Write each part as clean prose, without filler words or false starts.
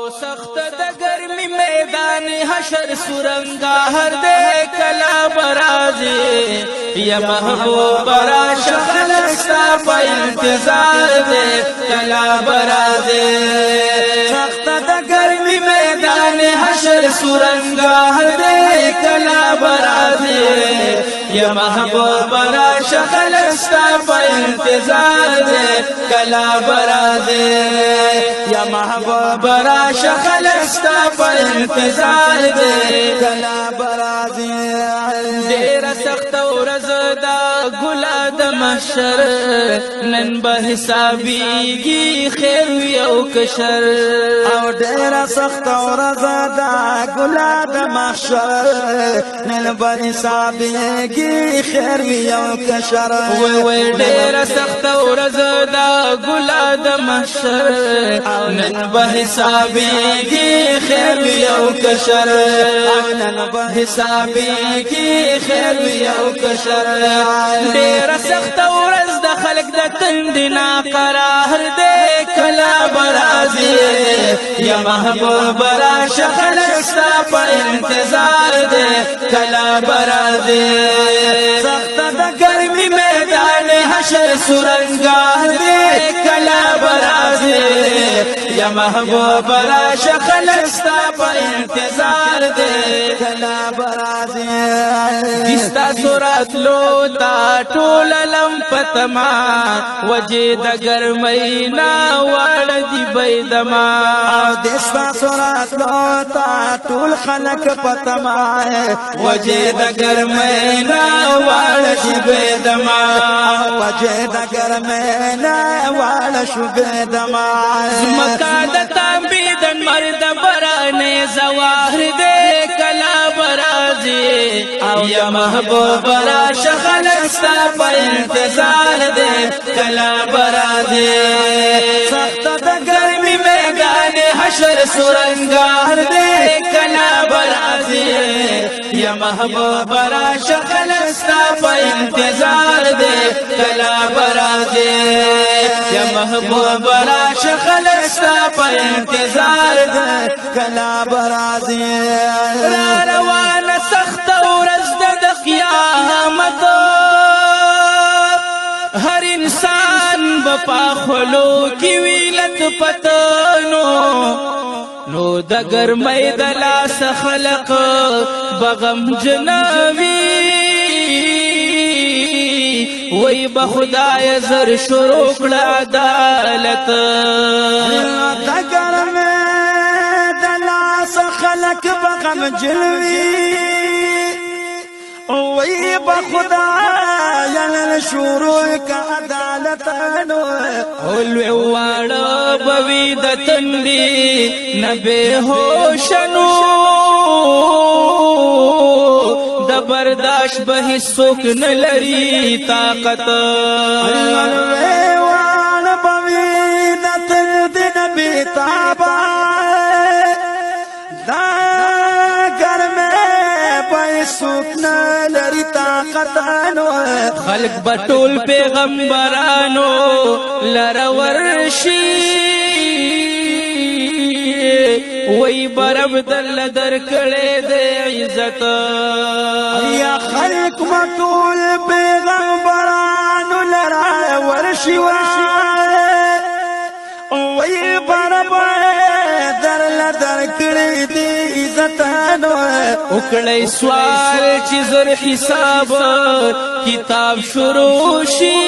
سخت د گرمی میدان حشر سورنگا ہر دے کلا برازی یا محبوب را شخلستا پا انتظار دے کلا برازی سخت د گرمی میدان حشر سورنگا ہر دے کلا برازی یا محبوب را شخلستا پا انتظار دے کلا برازی یا محبوب را شخلستا پا انتظار دے کلا برازی دیر سخت ورځ دا ګلا د محشر نن به حسابيږي خیر یو کشر او ډیر سخت ورځ دا ګلا د محشر نن به حسابيږي خیر یو کشر وای ډیر سخت ورځ دا ګلا د محشر نن به حسابيږي خیر یو کشر نن به حسابيږي خیر یو کشر ډیر سخت ورځ د خلق د تندنا قرار دې کلا برازي یا محبوب را شخلستا په انتظار دې کلا برازي سخت د ګرمي میدان حشر سورنگار دې کلا برازي یا محبوب را شخلستا په انتظار دې کلا برازي دستا سورات لو تا ټول لم پتما وجد گرمینا وړ دی بيدما دستا سورات لو تا ټول خلق پتما وجد گرمینا وړ دی بيدما وجد گرمینا وړ شو بيدما مکا د تامبیدن مرد برانه زواهر دې کلا برازي یا محبوب را شخلستا پا انتظار دے کلا برازی سخت دا گرمی میدان حشر سورنگار دے کلا برازی یا محبوب را شخلستا پا انتظار دے کلا برازی یا محبوب را شخلستا پا انتظار دے کلا برازي را روان سخت ورځ د قیامت هر انسان بپا خلو کی ویلت پتنو نو د ګرمۍ د لاس خلق بغم جنوي وای بخدای زر شروع کړه عدالت د ګرمۍ د لاس خلق بغم جنوي وی بخدای نن شروع کا عدالت نو اولوی واړه بوي د تندي نبه هوشنو د برداشت به هیڅوک نه لري طاقت اولوی واړه بوي د تندي نبه تابا سوکنا لري طاقتانو خلق بټول پیغمبرانو لرورشي وای برب دل درکړې د عزت یا خلق بټول پیغمبرانو لرورشي وای برب دل درکړې د عزتانو وکړی سوال چې زر حساب کتاب شروع شي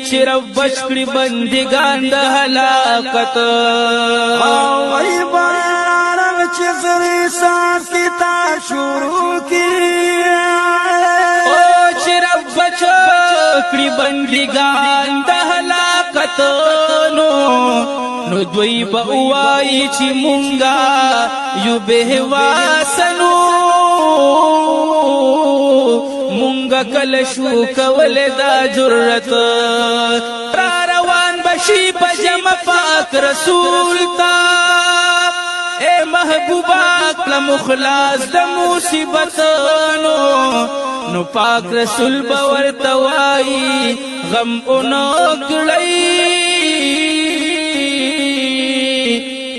چې رب بچکړي بندگان د هلاکت وای بارم چې زر حساب کتاب شروع کی او چې رب بچکړي بندگان د هلاکت نو دوی با وای چې مونږه یو به واسنو مونږه کله شو کول دا جرأت را روان بشي په جمع پاک رسول تا اے محبوبا کله مخلاص د مصیبتونو نو پاک رسول باور توای غم اونو کړی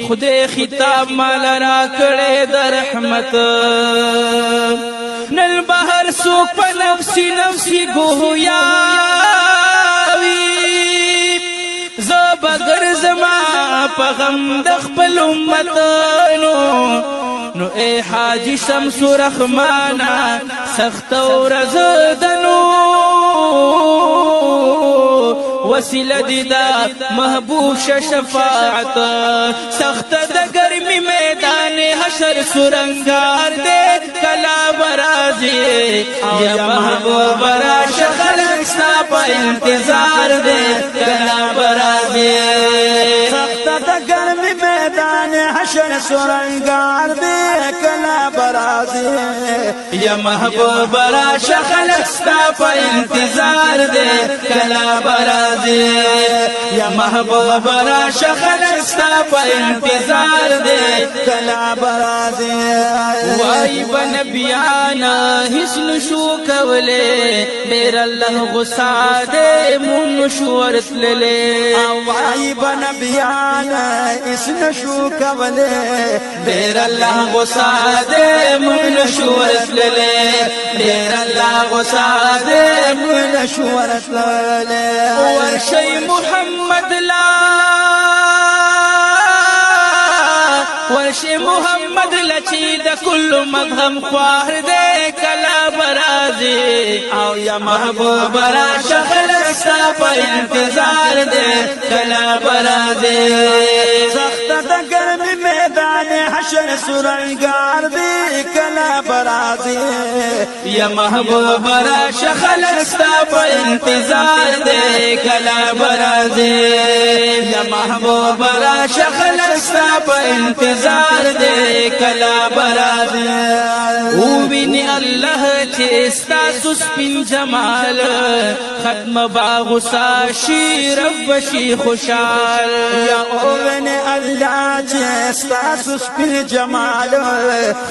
خدای خطاب مال را کړې د رحمت نن بهر سوق په نفسي نفسي ګویا بغیر زما په غم د خپل امت نو اے حاجی شمس رحمانا سخت ورځ دنو وسیله دی دا محبوب شفاعت سخت د ګرمي میدان حشر سرنگار دے کلا برازی یا محبوب راشه خلق ستا په انتظار دے کلا برازی سخت د ګرمي میدان حشر سرنگار دے کلا برازی یا محبوب راشه خلق ستا په انتظار دے کلا برازی یا محبوب راشه خلق ستا په انتظار دے کلا برازی وای بنبیانا هیڅ نشو کوله ډیر الله غصه دې مون نشو ورتللې وای بنبیانا هیڅ نشو کوله ډیر الله غصه دې مون نشو ورتللې ډیر الله غصه دې مون نشو ورتللې ورشي محمد لا ورشي محمد لچی د کل مذهب خوار دے کلا برازی او یا محبوب راشه خلق ستا په انتظار دے کلا برازی سخت د ګرمي میدان حشر سرنگار دے کلا برازی یا محبوب راشه خلق ستا په انتظار دے کلا برازی یا محبوب راشه خلق ستا په انتظار دے کلا برازی او بینی اللہ چیستا سسپین جمال ختم باغ ساشی رب شی خوشال یا او بینی اللہ چیستا سسپین جمال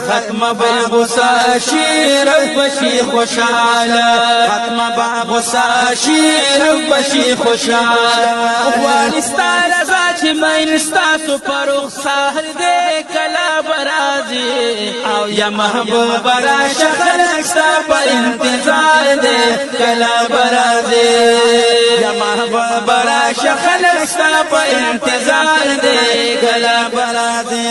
ختم باغ ساشی رب شی خوشال ختم باغ ساشی رب شی خوشال وانستا رضا چی مینستا سپرخ ساہر دے کلا برازی او یا محبوب راشه خلق ستا په انتظار دے کلا برازی یا محبوب راشه خلق ستا په انتظار دے کلا برازی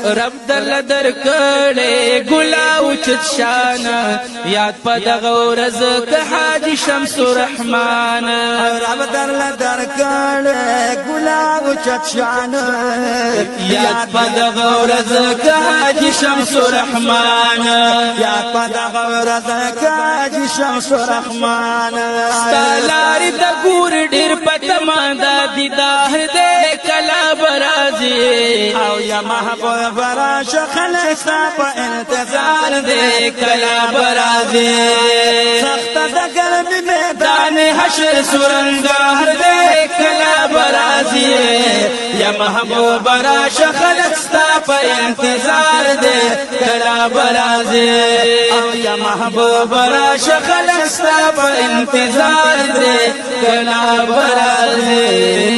رب دل در کړه ګلا اوچت شان یاد په دغه ورځ که حاجی شمس رحمان رب دل در کړه ګلا اوچت شان یاد په دغه ورځ که حاجی شمس رحمان یاد په دغه ورځ که حاجی شمس رحمان ستالاری د ګور ډیر پتما د دیدار دې کلا برازي او یا محبوب راشه خلق ستا په انتظار دې کلا برازي سخت د ګرمي میدان حشر سرنگار دې کلا برازي یا محبوب راشه خلق ستا په انتظار دې کلا برازي او یا محبوب راشه خلق ستا په انتظار دې کلا برازي